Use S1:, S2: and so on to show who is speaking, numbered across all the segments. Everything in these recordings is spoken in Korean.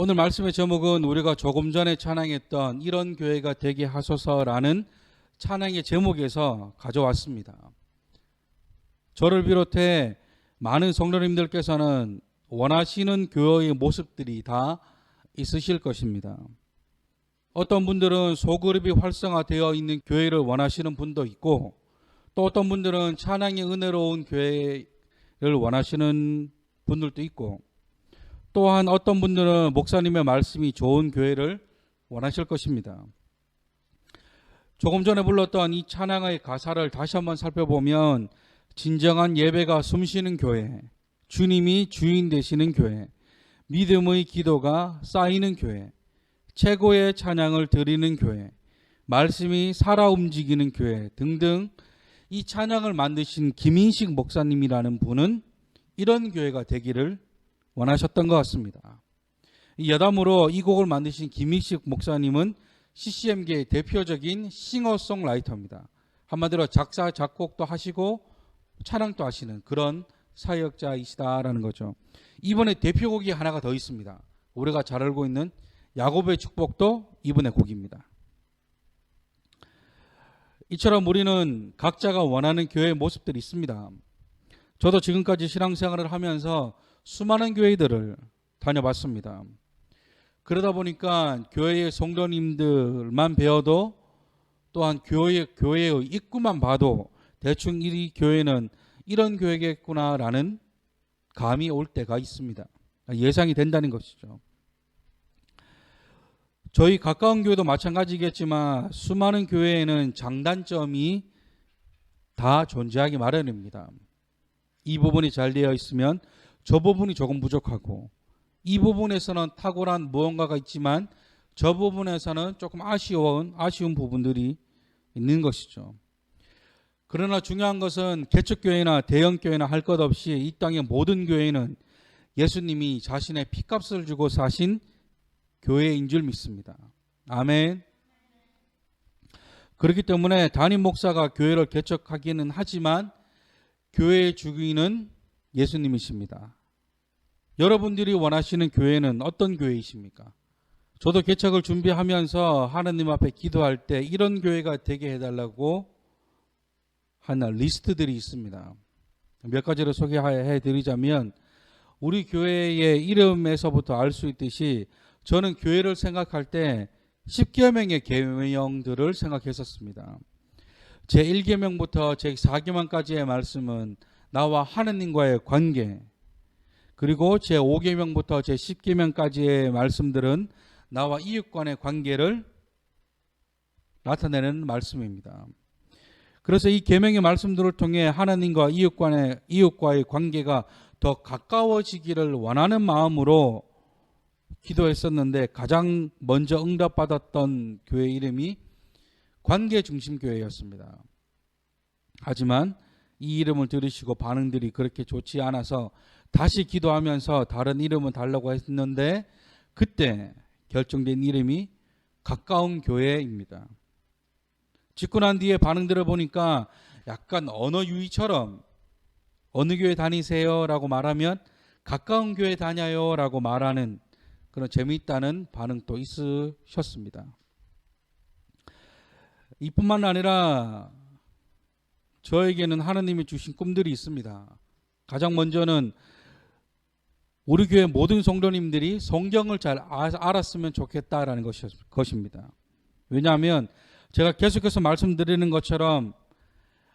S1: 오늘 말씀의 제목은 우리가 조금 전에 찬양했던 이런 교회가 되게 하소서라는 찬양의 제목에서 가져왔습니다. 저를 비롯해 많은 성도님들께서는 원하시는 교회의 모습들이 다 있으실 것입니다. 어떤 분들은 소그룹이 활성화되어 있는 교회를 원하시는 분도 있고, 또 어떤 분들은 찬양이 은혜로운 교회를 원하시는 분들도 있고, 또한 어떤 분들은 목사님의 말씀이 좋은 교회를 원하실 것입니다. 조금 전에 불렀던 이 찬양의 가사를 다시 한번 살펴보면 진정한 예배가 숨쉬는 교회, 주님이 주인 되시는 교회, 믿음의 기도가 쌓이는 교회, 최고의 찬양을 드리는 교회, 말씀이 살아 움직이는 교회 등등, 이 찬양을 만드신 김인식 목사님이라는 분은 이런 교회가 되기를 원하셨던 것 같습니다. 여담으로 이 곡을 만드신 김인식 목사님은 CCM계의 대표적인 싱어송라이터입니다. 한마디로 작사 작곡도 하시고 찬양도 하시는 그런 사역자이시다라는 거죠. 이번에 대표곡이 하나가 더 있습니다. 우리가 잘 알고 있는 야곱의 축복도 이번의 곡입니다. 이처럼 우리는 각자가 원하는 교회의 모습들이 있습니다. 저도 지금까지 신앙생활을 하면서 수많은 교회들을 다녀봤습니다. 그러다 보니까 교회의 성도님들만 배워도, 또한 교회의 입구만 봐도 대충 이 교회는 이런 교회겠구나라는 감이 올 때가 있습니다. 예상이 된다는 것이죠. 저희 가까운 교회도 마찬가지겠지만 수많은 교회에는 장단점이 다 존재하기 마련입니다. 이 부분이 잘 되어 있으면 저 부분이 조금 부족하고, 이 부분에서는 탁월한 무언가가 있지만 저 부분에서는 조금 아쉬운 부분들이 있는 것이죠. 그러나 중요한 것은 개척교회나 대형교회나 할 것 없이 이 땅의 모든 교회는 예수님이 자신의 피값을 주고 사신 교회인 줄 믿습니다. 아멘. 그렇기 때문에 담임 목사가 교회를 개척하기는 하지만 교회의 주인은 예수님이십니다. 여러분들이 원하시는 교회는 어떤 교회이십니까? 저도 개척을 준비하면서 하나님 앞에 기도할 때 이런 교회가 되게 해달라고 하는 리스트들이 있습니다. 몇 가지를 소개해 드리자면, 우리 교회의 이름에서부터 알 수 있듯이 저는 교회를 생각할 때 10여 명의 계명들을 생각했었습니다. 제1계명부터 제4계명까지의 말씀은 나와 하느님과의 관계, 그리고 제5계명부터 제10계명까지의 말씀들은 나와 이웃 간의 관계를 나타내는 말씀입니다. 그래서 이 계명의 말씀들을 통해 하나님과 이웃과의 관계가 더 가까워지기를 원하는 마음으로 기도했었는데, 가장 먼저 응답받았던 교회 이름이 관계중심교회였습니다. 하지만 이 이름을 들으시고 반응들이 그렇게 좋지 않아서 다시 기도하면서 다른 이름은 달라고 했는데, 그때 결정된 이름이 가까운 교회입니다. 짓고 난 뒤에 반응들을 보니까 약간 언어 유희처럼 어느 교회 다니세요? 라고 말하면 가까운 교회 다녀요 라고 말하는 그런 재미있다는 반응도 있으셨습니다. 이뿐만 아니라 저에게는 하나님이 주신 꿈들이 있습니다. 가장 먼저는 우리 교회 모든 성도님들이 성경을 잘 알았으면 좋겠다라는 것입니다. 왜냐하면 제가 계속해서 말씀드리는 것처럼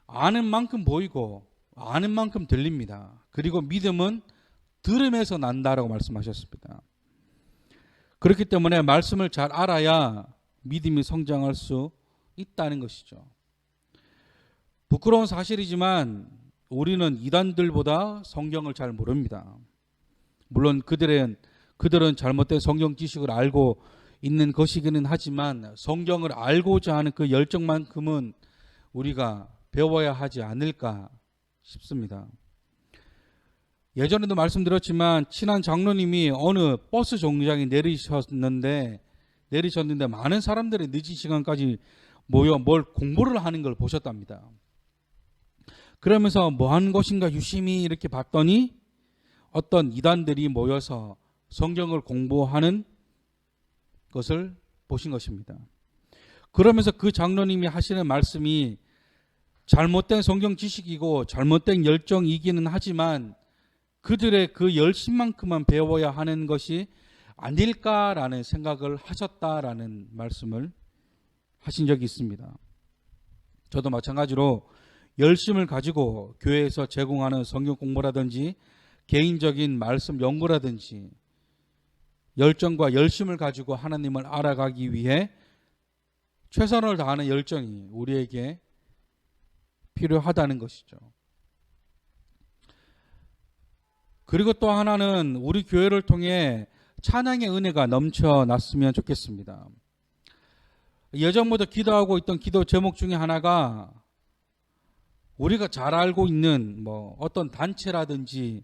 S1: 아는 만큼 보이고 아는 만큼 들립니다. 그리고 믿음은 들음에서 난다라고 말씀하셨습니다. 그렇기 때문에 말씀을 잘 알아야 믿음이 성장할 수 있다는 것이죠. 부끄러운 사실이지만 우리는 이단들보다 성경을 잘 모릅니다. 물론 그들은 잘못된 성경 지식을 알고 있는 것이기는 하지만 성경을 알고자 하는 그 열정만큼은 우리가 배워야 하지 않을까 싶습니다. 예전에도 말씀드렸지만 친한 장로님이 어느 버스 정류장에 내리셨는데 많은 사람들이 늦은 시간까지 모여 뭘 공부를 하는 걸 보셨답니다. 그러면서 뭐 하는 것인가 유심히 이렇게 봤더니 어떤 이단들이 모여서 성경을 공부하는 것을 보신 것입니다. 그러면서 그 장로님이 하시는 말씀이 잘못된 성경 지식이고 잘못된 열정이기는 하지만 그들의 그 열심만큼만 배워야 하는 것이 아닐까라는 생각을 하셨다라는 말씀을 하신 적이 있습니다. 저도 마찬가지로 열심을 가지고 교회에서 제공하는 성경 공부라든지 개인적인 말씀 연구라든지 열정과 열심을 가지고 하나님을 알아가기 위해 최선을 다하는 열정이 우리에게 필요하다는 것이죠. 그리고 또 하나는 우리 교회를 통해 찬양의 은혜가 넘쳐났으면 좋겠습니다. 예전부터 기도하고 있던 기도 제목 중에 하나가 우리가 잘 알고 있는 어떤 단체라든지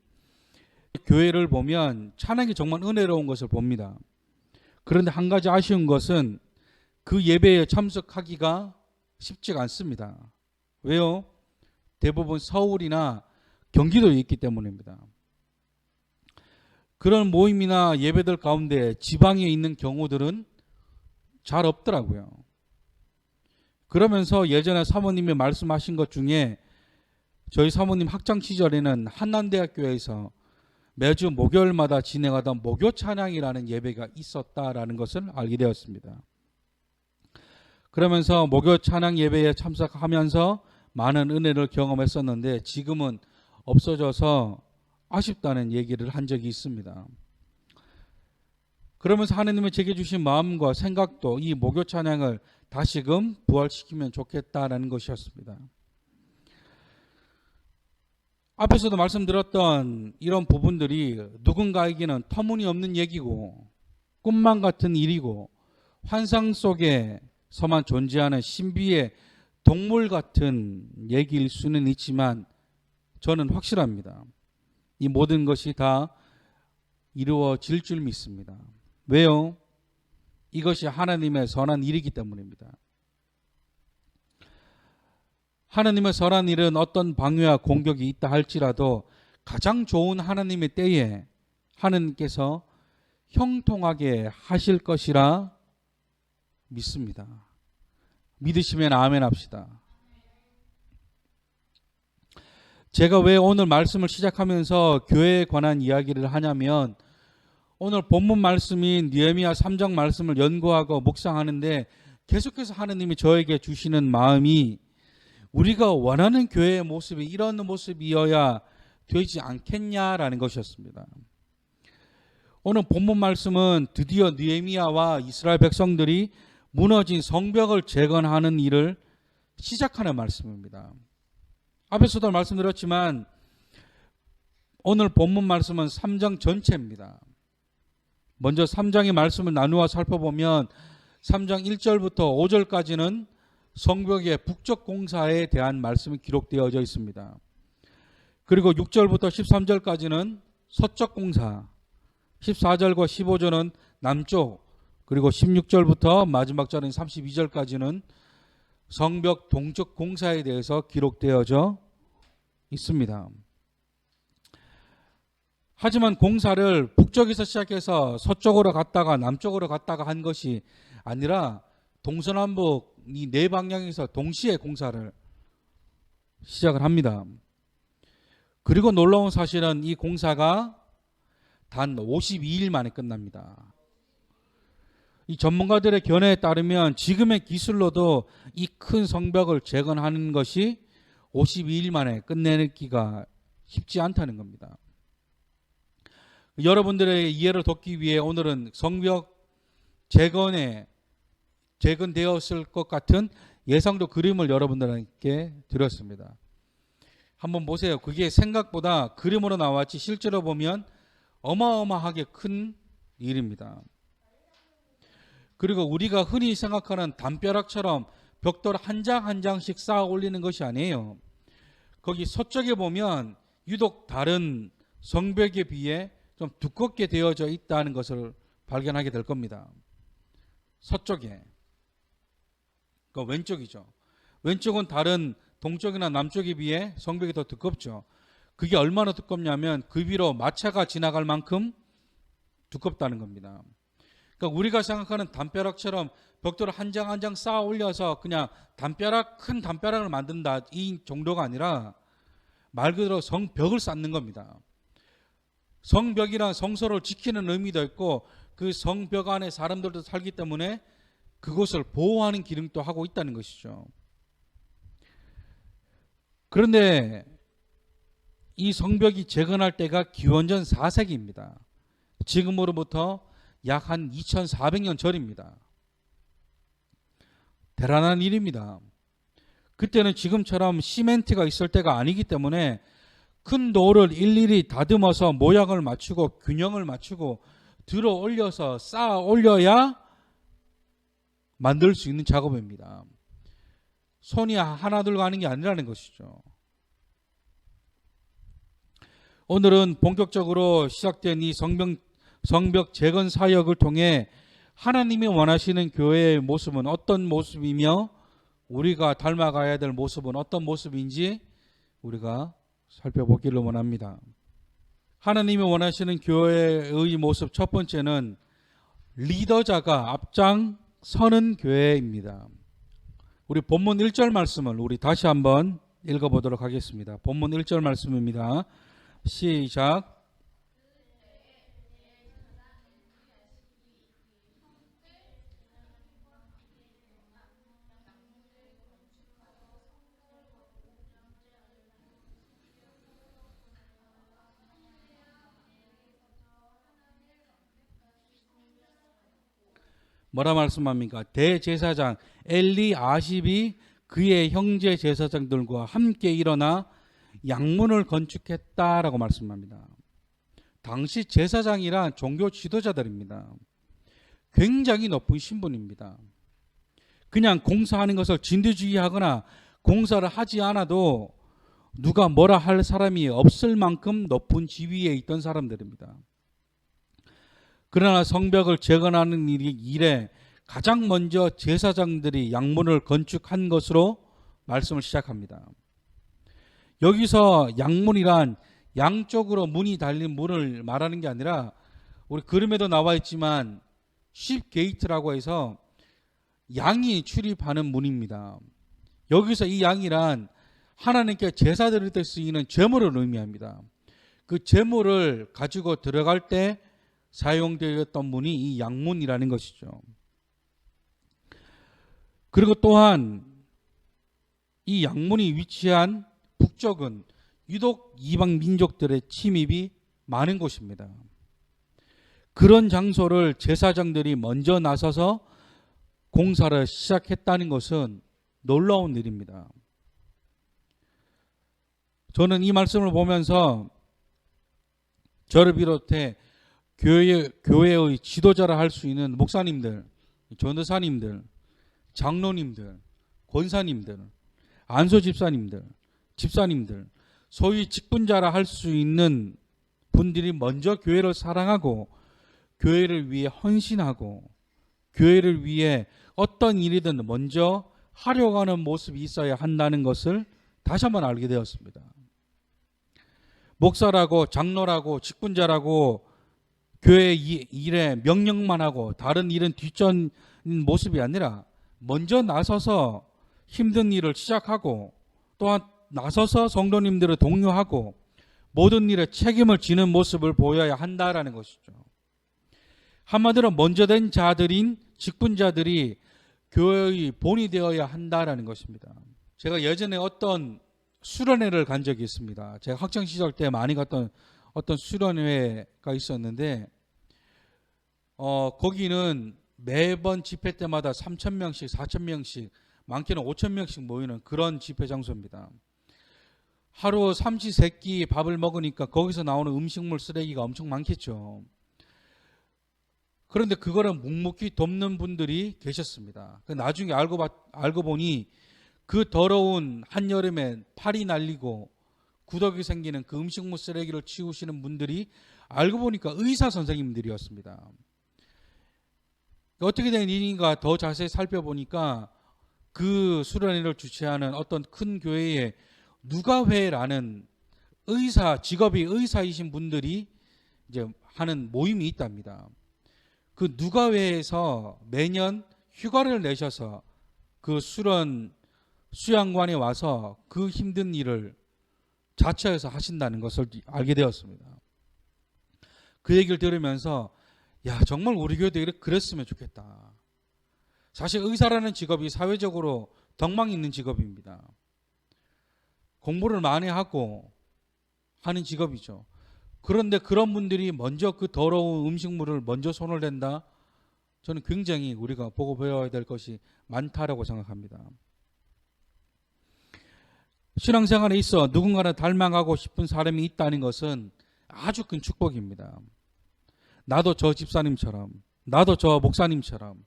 S1: 교회를 보면 찬양이 정말 은혜로운 것을 봅니다. 그런데 한 가지 아쉬운 것은 그 예배에 참석하기가 쉽지가 않습니다. 왜요? 대부분 서울이나 경기도에 있기 때문입니다. 그런 모임이나 예배들 가운데 지방에 있는 경우들은 잘 없더라고요. 그러면서 예전에 사모님이 말씀하신 것 중에 저희 사모님 학창 시절에는 한남대학교에서 매주 목요일마다 진행하던 목요 찬양이라는 예배가 있었다라는 것을 알게 되었습니다. 그러면서 목요 찬양 예배에 참석하면서 많은 은혜를 경험했었는데 지금은 없어져서 아쉽다는 얘기를 한 적이 있습니다. 그러면서 하나님이 제게 주신 마음과 생각도 이 목요 찬양을 다시금 부활시키면 좋겠다라는 것이었습니다. 앞에서도 말씀드렸던 이런 부분들이 누군가에게는 터무니없는 얘기고 꿈만 같은 일이고 환상 속에서만 존재하는 신비의 동물 같은 얘기일 수는 있지만 저는 확실합니다. 이 모든 것이 다 이루어질 줄 믿습니다. 왜요? 이것이 하나님의 선한 일이기 때문입니다. 하나님의 선한 일은 어떤 방해와 공격이 있다 할지라도 가장 좋은 하나님의 때에 하나님께서 형통하게 하실 것이라 믿습니다. 믿으시면 아멘 합시다. 제가 왜 오늘 말씀을 시작하면서 교회에 관한 이야기를 하냐면 오늘 본문 말씀인 느헤미야 3장 말씀을 연구하고 묵상하는데 계속해서 하나님이 저에게 주시는 마음이 우리가 원하는 교회의 모습이 이런 모습이어야 되지 않겠냐라는 것이었습니다. 오늘 본문 말씀은 드디어 느헤미야와 이스라엘 백성들이 무너진 성벽을 재건하는 일을 시작하는 말씀입니다. 앞에서도 말씀드렸지만 오늘 본문 말씀은 3장 전체입니다. 먼저 3장의 말씀을 나누어 살펴보면 3장 1절부터 5절까지는 성벽의 북쪽 공사에 대한 말씀이 기록되어져 있습니다. 그리고 6절부터 13절까지는 서쪽 공사, 14절과 15절은 남쪽, 그리고 16절부터 마지막 절인 32절까지는 성벽 동쪽 공사에 대해서 기록되어져 있습니다. 하지만 공사를 북쪽에서 시작해서 서쪽으로 갔다가 남쪽으로 갔다가 한 것이 아니라 동서남북 이 네 방향에서 동시에 공사를 시작을 합니다. 그리고 놀라운 사실은 이 공사가 단 52일 만에 끝납니다. 이 전문가들의 견해에 따르면 지금의 기술로도 이 큰 성벽을 재건하는 것이 52일 만에 끝내기가 쉽지 않다는 겁니다. 여러분들의 이해를 돕기 위해 오늘은 성벽 재건되었을 것 같은 예상도 그림을 여러분들께 드렸습니다. 한번 보세요. 그게 생각보다 그림으로 나왔지 실제로 보면 어마어마하게 큰 일입니다. 그리고 우리가 흔히 생각하는 담벼락처럼 벽돌 한 장 한 장씩 쌓아 올리는 것이 아니에요. 거기 서쪽에 보면 유독 다른 성벽에 비해 좀 두껍게 되어져 있다는 것을 발견하게 될 겁니다. 서쪽에. 그 왼쪽이죠. 왼쪽은 다른 동쪽이나 남쪽에 비해 성벽이 더 두껍죠. 그게 얼마나 두껍냐면 그 위로 마차가 지나갈 만큼 두껍다는 겁니다. 그러니까 우리가 생각하는 담벼락처럼 벽돌을 한 장 한 장 쌓아 올려서 그냥 큰 담벼락을 만든다 이 정도가 아니라 말 그대로 성벽을 쌓는 겁니다. 성벽이란 성소를 지키는 의미도 있고 그 성벽 안에 사람들도 살기 때문에 그곳을 보호하는 기능도 하고 있다는 것이죠. 그런데 이 성벽이 재건할 때가 기원전 4세기입니다. 지금으로부터 약 한 2400년 전입니다. 대단한 일입니다. 그때는 지금처럼 시멘트가 있을 때가 아니기 때문에 큰 돌을 일일이 다듬어서 모양을 맞추고 균형을 맞추고 들어 올려서 쌓아 올려야 만들 수 있는 작업입니다. 손이 하나 둘 가는 게 아니라는 것이죠. 오늘은 본격적으로 시작된 이 성벽 재건 사역을 통해 하나님이 원하시는 교회의 모습은 어떤 모습이며 우리가 닮아가야 될 모습은 어떤 모습인지 우리가 살펴보기를 원합니다. 하나님이 원하시는 교회의 모습 첫 번째는 리더자가 앞장서는 교회입니다. 우리 본문 1절 말씀을 우리 다시 한번 읽어보도록 하겠습니다. 본문 1절 말씀입니다. 시작. 뭐라 말씀합니까? 대제사장 엘리아십이 그의 형제 제사장들과 함께 일어나 양문을 건축했다라고 말씀합니다. 당시 제사장이란 종교 지도자들입니다. 굉장히 높은 신분입니다. 그냥 공사하는 것을 진두지휘하거나 공사를 하지 않아도 누가 뭐라 할 사람이 없을 만큼 높은 지위에 있던 사람들입니다. 그러나 성벽을 재건하는 일에 가장 먼저 제사장들이 양문을 건축한 것으로 말씀을 시작합니다. 여기서 양문이란 양쪽으로 문이 달린 문을 말하는 게 아니라 우리 그림에도 나와 있지만 쉽 게이트라고 해서 양이 출입하는 문입니다. 여기서 이 양이란 하나님께 제사 드릴 때 쓰이는 제물을 의미합니다. 그 제물을 가지고 들어갈 때 사용되었던 문이 이 양문이라는 것이죠. 그리고 또한 이 양문이 위치한 북쪽은 유독 이방 민족들의 침입이 많은 곳입니다. 그런 장소를 제사장들이 먼저 나서서 공사를 시작했다는 것은 놀라운 일입니다. 저는 이 말씀을 보면서 저를 비롯해 교회의 지도자라 할 수 있는 목사님들, 전도사님들, 장로님들, 권사님들, 안수집사님들, 집사님들, 소위 직분자라 할 수 있는 분들이 먼저 교회를 사랑하고 교회를 위해 헌신하고 교회를 위해 어떤 일이든 먼저 하려고 하는 모습이 있어야 한다는 것을 다시 한번 알게 되었습니다. 목사라고 장로라고 직분자라고 교회 일에 명령만 하고 다른 일은 뒷전 모습이 아니라 먼저 나서서 힘든 일을 시작하고 또한 나서서 성도님들을 독려하고 모든 일에 책임을 지는 모습을 보여야 한다라는 것이죠. 한마디로 먼저 된 자들인 직분자들이 교회의 본이 되어야 한다라는 것입니다. 제가 예전에 어떤 수련회를 간 적이 있습니다. 제가 학창 시절 때 많이 갔던 어떤 수련회가 있었는데 거기는 매번 집회 때마다 3,000명씩 4,000명씩 많게는 5,000명씩 모이는 그런 집회 장소입니다. 하루 삼시세끼 밥을 먹으니까 거기서 나오는 음식물 쓰레기가 엄청 많겠죠. 그런데 그거를 묵묵히 돕는 분들이 계셨습니다. 나중에 알고 보니 그 더러운 한여름에 팔이 날리고 구더기 생기는 그 음식물 쓰레기를 치우시는 분들이 알고 보니까 의사 선생님들이었습니다. 어떻게 된 일인가 더 자세히 살펴보니까 그 수련회를 주최하는 어떤 큰 교회에 누가회라는 직업이 의사이신 분들이 이제 하는 모임이 있답니다. 그 누가회에서 매년 휴가를 내셔서 그 수련 수양관에 와서 그 힘든 일을 자처해서 하신다는 것을 알게 되었습니다. 그 얘기를 들으면서 야, 정말 우리 교회도 그랬으면 좋겠다. 사실 의사라는 직업이 사회적으로 덕망 있는 직업입니다. 공부를 많이 하고 하는 직업이죠. 그런데 그런 분들이 먼저 그 더러운 음식물을 먼저 손을 댄다? 저는 굉장히 우리가 보고 배워야 될 것이 많다라고 생각합니다. 신앙생활에 있어 누군가를 닮아가고 싶은 사람이 있다는 것은 아주 큰 축복입니다. 나도 저 집사님처럼, 나도 저 목사님처럼,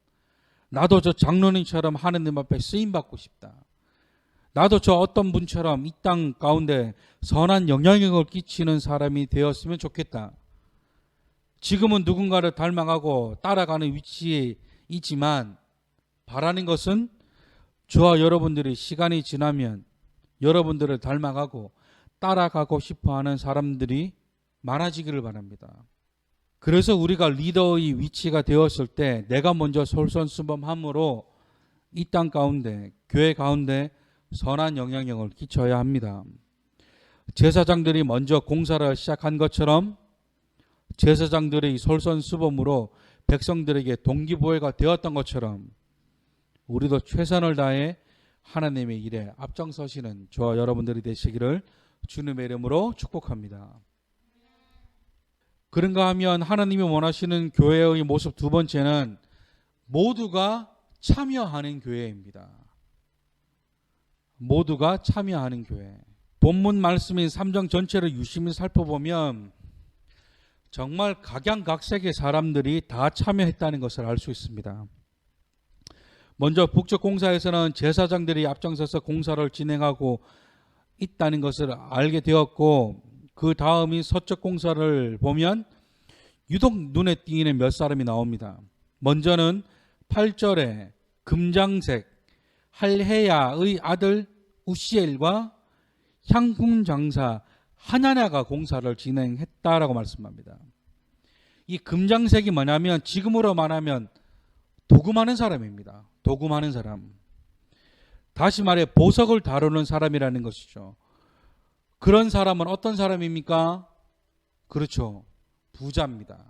S1: 나도 저 장로님처럼 하느님 앞에 쓰임받고 싶다. 나도 저 어떤 분처럼 이 땅 가운데 선한 영향력을 끼치는 사람이 되었으면 좋겠다. 지금은 누군가를 닮아가고 따라가는 위치에 있지만 바라는 것은 저와 여러분들이 시간이 지나면 여러분들을 닮아가고 따라가고 싶어하는 사람들이 많아지기를 바랍니다. 그래서 우리가 리더의 위치가 되었을 때 내가 먼저 솔선수범함으로 이 땅 가운데, 교회 가운데 선한 영향력을 끼쳐야 합니다. 제사장들이 먼저 공사를 시작한 것처럼 제사장들의 솔선수범으로 백성들에게 동기부여가 되었던 것처럼 우리도 최선을 다해 하나님의 일에 앞장서시는 저와 여러분들이 되시기를 주님의 이름으로 축복합니다. 그런가 하면 하나님이 원하시는 교회의 모습 두 번째는 모두가 참여하는 교회입니다. 모두가 참여하는 교회. 본문 말씀인 3장 전체를 유심히 살펴보면 정말 각양각색의 사람들이 다 참여했다는 것을 알 수 있습니다. 먼저 북쪽 공사에서는 제사장들이 앞장서서 공사를 진행하고 있다는 것을 알게 되었고, 그 다음이 서쪽 공사를 보면 유독 눈에 띄는 몇 사람이 나옵니다. 먼저는 8절에 금장색 할헤야의 아들 우시엘과 향품 장사 하나냐가 공사를 진행했다라고 말씀합니다. 이 금장색이 뭐냐면 지금으로 말하면 도금하는 사람입니다. 도금하는 사람. 다시 말해 보석을 다루는 사람이라는 것이죠. 그런 사람은 어떤 사람입니까? 그렇죠. 부자입니다.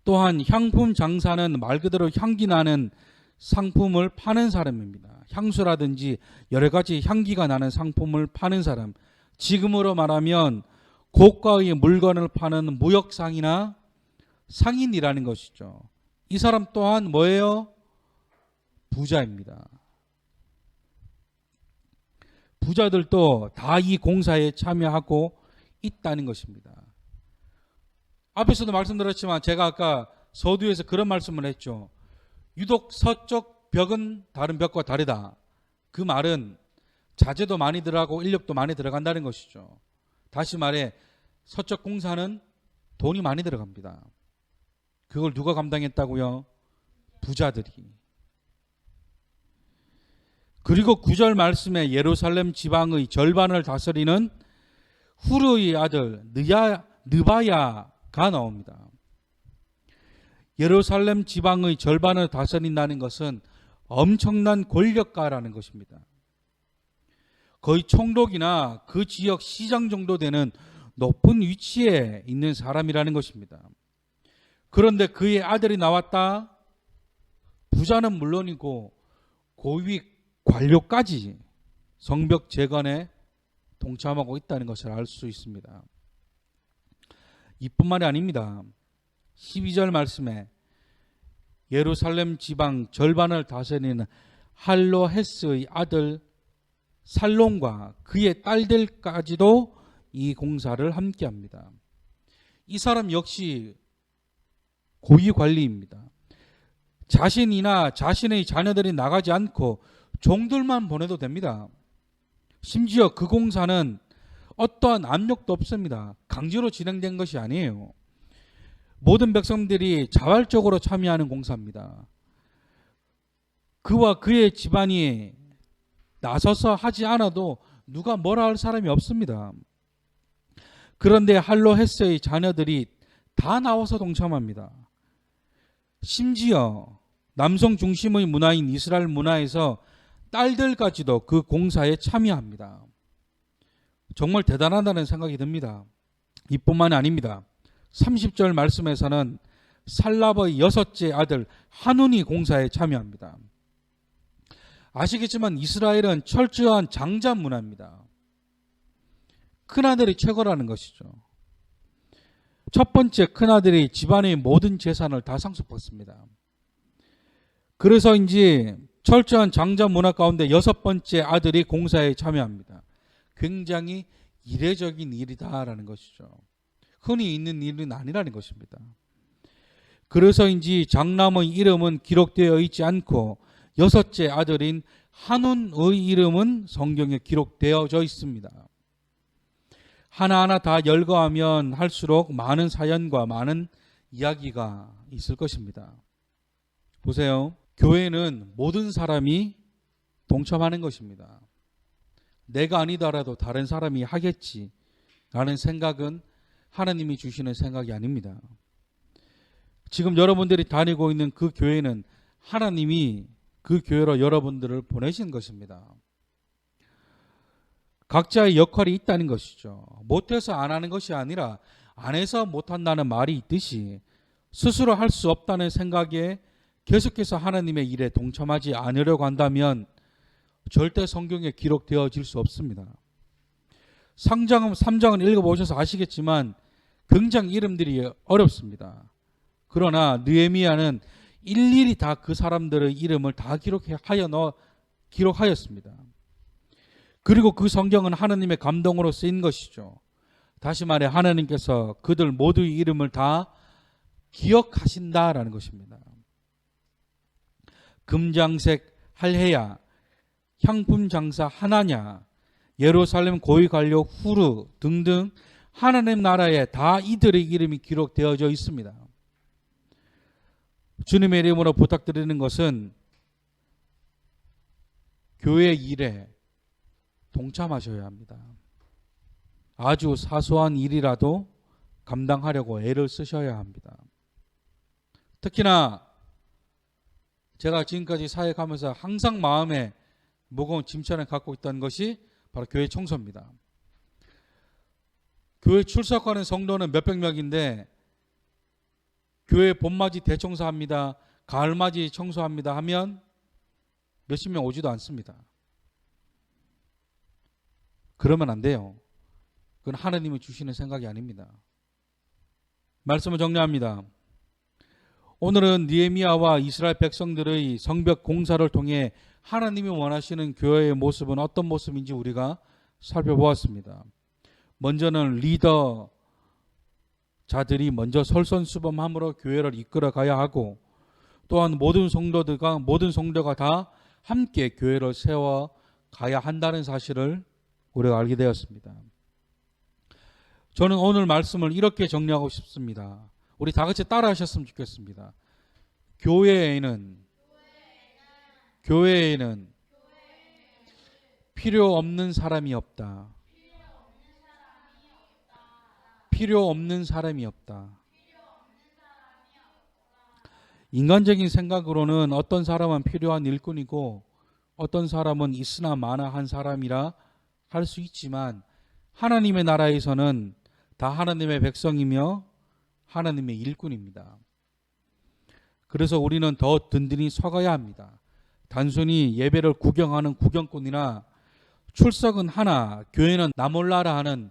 S1: 또한 향품 장사는 말 그대로 향기 나는 상품을 파는 사람입니다. 향수라든지 여러 가지 향기가 나는 상품을 파는 사람. 지금으로 말하면 고가의 물건을 파는 무역상이나 상인이라는 것이죠. 이 사람 또한 뭐예요? 부자입니다. 부자들도 다 이 공사에 참여하고 있다는 것입니다. 앞에서도 말씀드렸지만 제가 아까 서두에서 그런 말씀을 했죠. 유독 서쪽 벽은 다른 벽과 다르다. 그 말은 자재도 많이 들어가고 인력도 많이 들어간다는 것이죠. 다시 말해 서쪽 공사는 돈이 많이 들어갑니다. 그걸 누가 감당했다고요? 부자들이. 그리고 9절 말씀에 예루살렘 지방의 절반을 다스리는 후르의 아들 느바야가 나옵니다. 예루살렘 지방의 절반을 다스린다는 것은 엄청난 권력가라는 것입니다. 거의 총독이나 그 지역 시장 정도 되는 높은 위치에 있는 사람이라는 것입니다. 그런데 그의 아들이 나왔다? 부자는 물론이고 고위 관료까지 성벽 재건에 동참하고 있다는 것을 알 수 있습니다. 이뿐만이 아닙니다. 12절 말씀에 예루살렘 지방 절반을 다스리는 할로헤스의 아들 살론과 그의 딸들까지도 이 공사를 함께합니다. 이 사람 역시 고위 관리입니다. 자신이나 자신의 자녀들이 나가지 않고 종들만 보내도 됩니다. 심지어 그 공사는 어떠한 압력도 없습니다. 강제로 진행된 것이 아니에요. 모든 백성들이 자발적으로 참여하는 공사입니다. 그와 그의 집안이 나서서 하지 않아도 누가 뭐라 할 사람이 없습니다. 그런데 할로헤스의 자녀들이 다 나와서 동참합니다. 심지어 남성 중심의 문화인 이스라엘 문화에서 딸들까지도 그 공사에 참여합니다. 정말 대단하다는 생각이 듭니다. 이뿐만이 아닙니다. 30절 말씀에서는 살랍의 6째 아들 한운이 공사에 참여합니다. 아시겠지만 이스라엘은 철저한 장자 문화입니다. 큰아들이 최고라는 것이죠. 첫 번째 큰아들이 집안의 모든 재산을 다 상속받습니다. 그래서인지 철저한 장자 문화 가운데 6번째 아들이 공사에 참여합니다. 굉장히 이례적인 일이다라는 것이죠. 흔히 있는 일은 아니라는 것입니다. 그래서인지 장남의 이름은 기록되어 있지 않고 6째 아들인 한운의 이름은 성경에 기록되어져 있습니다. 하나하나 다 열거하면 할수록 많은 사연과 많은 이야기가 있을 것입니다. 보세요. 교회는 모든 사람이 동참하는 것입니다. 내가 아니더라도 다른 사람이 하겠지 라는 생각은 하나님이 주시는 생각이 아닙니다. 지금 여러분들이 다니고 있는 그 교회는 하나님이 그 교회로 여러분들을 보내신 것입니다. 각자의 역할이 있다는 것이죠. 못해서 안 하는 것이 아니라 안 해서 못한다는 말이 있듯이 스스로 할 수 없다는 생각에 계속해서 하나님의 일에 동참하지 않으려고 한다면 절대 성경에 기록되어질 수 없습니다. 상장 3장은 읽어보셔서 아시겠지만 굉장히 이름들이 어렵습니다. 그러나 느헤미야는 일일이 다 그 사람들의 이름을 다 기록하였습니다. 그리고 그 성경은 하나님의 감동으로 쓰인 것이죠. 다시 말해 하나님께서 그들 모두의 이름을 다 기억하신다라는 것입니다. 금장색 할헤야, 향품 장사 하나냐, 예루살렘 고위 관료 후르 등등 하나님 나라에 다 이들의 이름이 기록되어져 있습니다. 주님의 이름으로 부탁드리는 것은 교회 일에 동참하셔야 합니다. 아주 사소한 일이라도 감당하려고 애를 쓰셔야 합니다. 특히나 제가 지금까지 사역하면서 항상 마음에 무거운 짐처럼 갖고 있던 것이 바로 교회 청소입니다. 교회 출석하는 성도는 몇백 명인데 교회 봄맞이 대청소합니다, 가을맞이 청소합니다 하면 몇십 명 오지도 않습니다. 그러면 안 돼요. 그건 하나님이 주시는 생각이 아닙니다. 말씀을 정리합니다. 오늘은 느헤미야와 이스라엘 백성들의 성벽 공사를 통해 하나님이 원하시는 교회의 모습은 어떤 모습인지 우리가 살펴보았습니다. 먼저는 리더자들이 먼저 솔선수범함으로 교회를 이끌어 가야 하고, 또한 모든 성도가 다 함께 교회를 세워 가야 한다는 사실을 우리가 알게 되었습니다. 저는 오늘 말씀을 이렇게 정리하고 싶습니다. 우리 다 같이 따라 하셨으면 좋겠습니다. 교회에는 필요 없는 사람이 없다. 필요 없는 사람이 없다. 인간적인 생각으로는 어떤 사람은 필요한 일꾼이고 어떤 사람은 있으나 마나한 사람이라 할 수 있지만, 하나님의 나라에서는 다 하나님의 백성이며 하나님의 일꾼입니다. 그래서 우리는 더 든든히 서가야 합니다. 단순히 예배를 구경하는 구경꾼이나 출석은 하나 교회는 나 몰라라 하는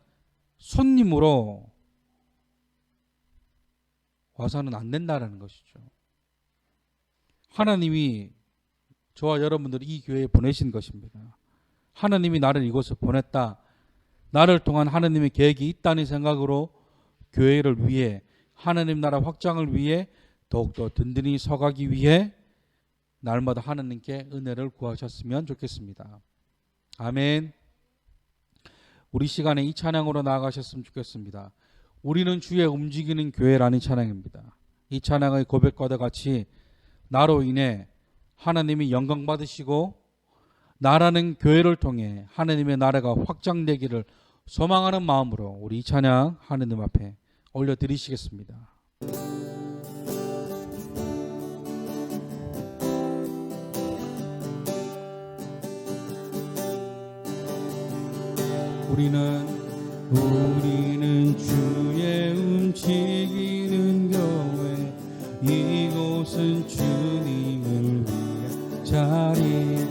S1: 손님으로 와서는 안 된다는 것이죠. 하나님이 저와 여러분들을 이 교회에 보내신 것입니다. 하나님이 나를 이곳에 보냈다. 나를 통한 하나님의 계획이 있다는 생각으로 교회를 위해, 하나님 나라 확장을 위해 더욱더 든든히 서가기 위해 날마다 하나님께 은혜를 구하셨으면 좋겠습니다. 아멘. 우리 시간에 이 찬양으로 나아가셨으면 좋겠습니다. 우리는 주의 움직이는 교회라는 찬양입니다. 이 찬양의 고백과도 같이 나로 인해 하나님이 영광 받으시고 나라는 교회를 통해 하나님의 나라가 확장되기를 소망하는 마음으로 우리 이 찬양 하나님 앞에 올려드리시겠습니다. 우리는 주의 움직이는 교회, 이곳은 주님을 위한 자리.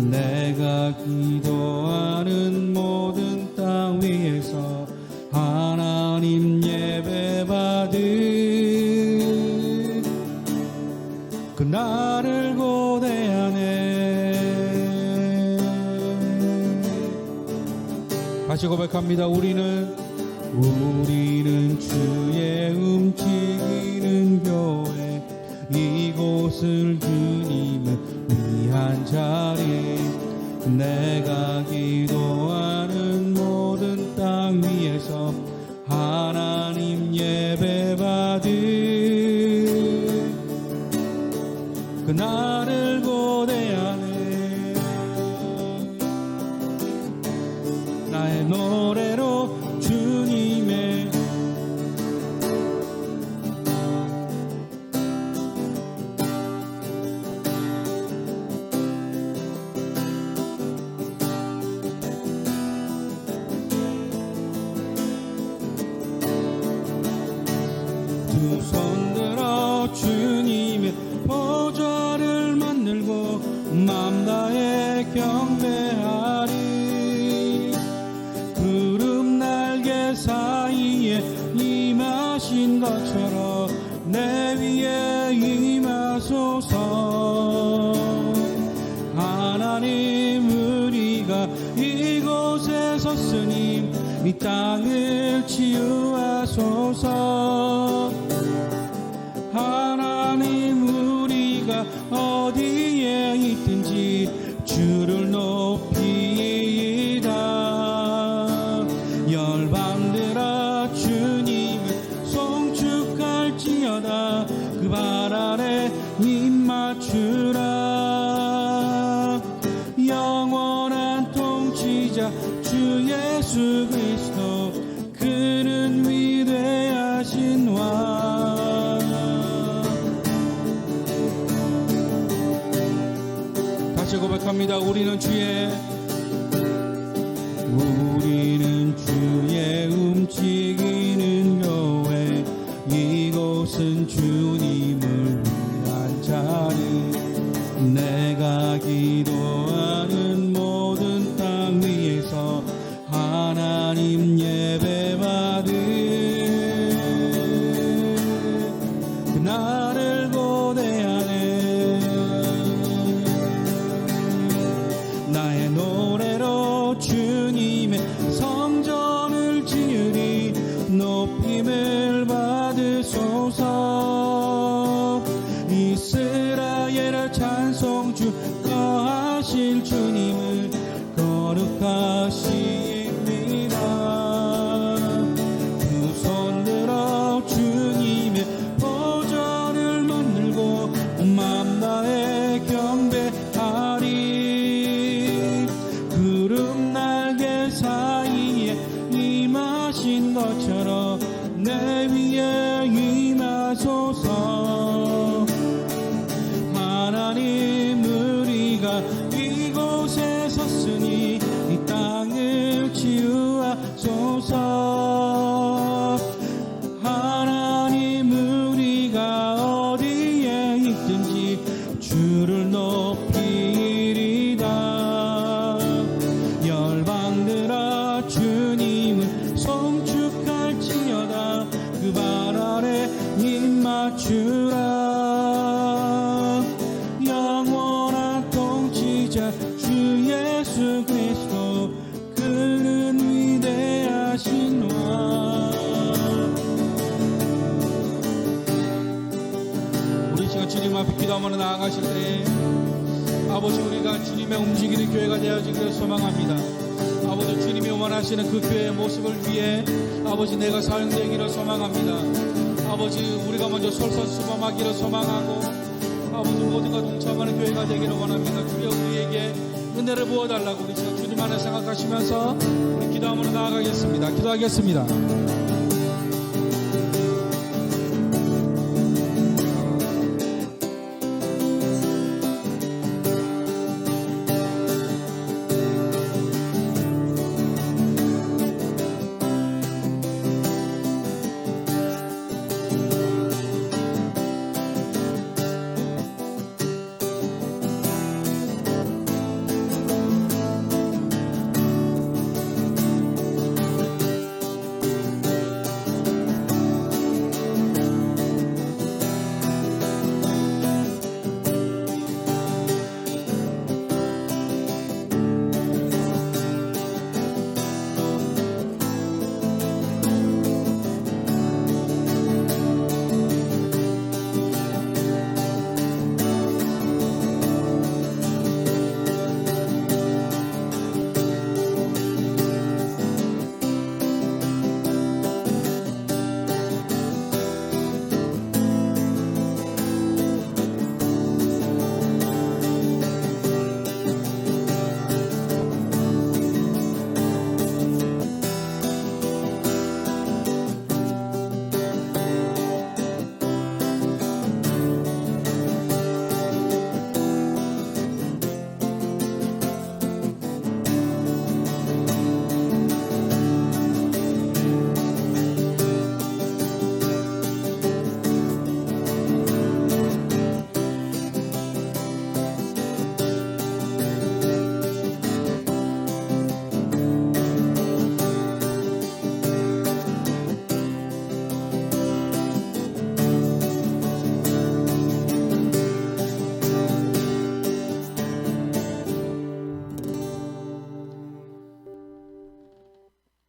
S1: 내가 기도하는 모든 땅 위에서 하나님 예배받을 그날을 고대하네. 다시 고백합니다. 우리는 주의 움직이는 교회, 이곳을 주님을 위한 자리. 내가 기도하는 모든 땅 위에서 하나님 예배받을 그날을 고대하네. 나의 노래로 주님의 두 손 들어 주님의 보좌를 만들고 맘 다해 경배하리. 구름 날개 사이에 임하신 것처럼 내 위에 임하소서. 하나님 우리가 이곳에 섰으니 이 땅을 치유하소서. 하나님 우리가 어디에 있든지 주를 높이이다. 열방들아 주님을 송축할지어다. 그 발 아래 입 맞추라. 영원한 통치자 주 예수 그리스도, 그는 위대하신 왕. 다시 고백합니다. 우리는 주의 움직이는 교회, 이곳은 주님을 위한 자리. 내가 기도하는 모든 땅 위에서 하나님 예배받을 그날을 고대하네. 나의 노래로 주님의 성전을 지으리. 높임을 받으소서. 이스라엘의 찬송주 거하실 주님을 거룩하십니다. 두 손 들어 주님의 보좌를 만들고 맘 다해 경배하리. 구름 날개 사이에 임하신 것처럼 내 위에 임하소서. 하나님 우리가 이곳에 섰으니 이 땅을 치유하소서. 하나님 우리가 어디에 있든지 주를 높이리다. 열방들아 주님을 송축할지어다. 그 발 아래 입 맞추라. 영원한 통치자 주 예수 그리스도, 그는 위대하신 왕. 우리 시간 주님 앞에 기도하며 나아가실 때 아버지, 우리가 주님의 움직이는 교회가 되어지기를 소망합니다. 아버지, 주님이 원하시는 그 교회의 모습을 위해 아버지 내가 사용되기를 소망합니다. 아버지, 우리가 먼저 솔선수범하기를 소망하고 아버지 모두가 동참하는 교회가 되기를 원합니다. 주여 우리에게 은혜를 부어달라고 우리 지금 주님 안에 생각하시면서 우리 기도하며 나아가겠습니다. 기도하겠습니다.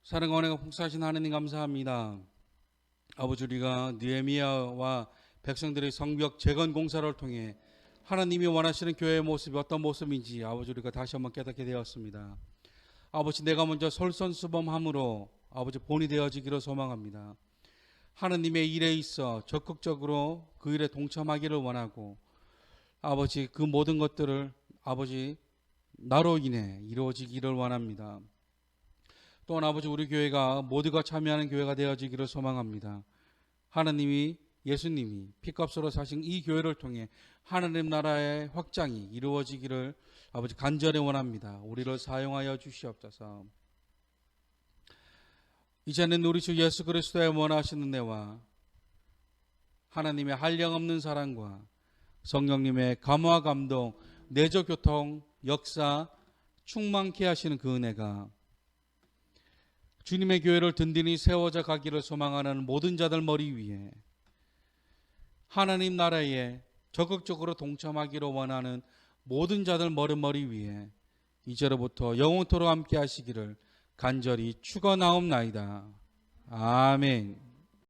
S1: 사랑과 은혜가 풍성하신 하나님 감사합니다. 아버지, 우리가 느헤미야와 백성들의 성벽 재건 공사를 통해 하나님이 원하시는 교회의 모습이 어떤 모습인지 아버지 우리가 다시 한번 깨닫게 되었습니다. 아버지, 내가 먼저 솔선수범함으로 아버지 본이 되어지기를 소망합니다. 하나님의 일에 있어 적극적으로 그 일에 동참하기를 원하고 아버지 그 모든 것들을 아버지 나로 인해 이루어지기를 원합니다. 또한 아버지 우리 교회가 모두가 참여하는 교회가 되어지기를 소망합니다. 하나님이 예수님이 피값으로 사신 이 교회를 통해 하나님 나라의 확장이 이루어지기를 아버지 간절히 원합니다. 우리를 사용하여 주시옵소서. 이제는 우리 주 예수 그리스도의 원하시는 은혜와 하나님의 한량없는 사랑과 성령님의 감화 감동, 내적 교통, 역사, 충만케 하시는 그 은혜가 주님의 교회를 든든히 세워져 가기를 소망하는 모든 자들 머리 위에, 하나님 나라에 적극적으로 동참하기를 원하는 모든 자들 머리 위에 이제로부터 영원토록 함께 하시기를 간절히 축원하옵나이다. 아멘.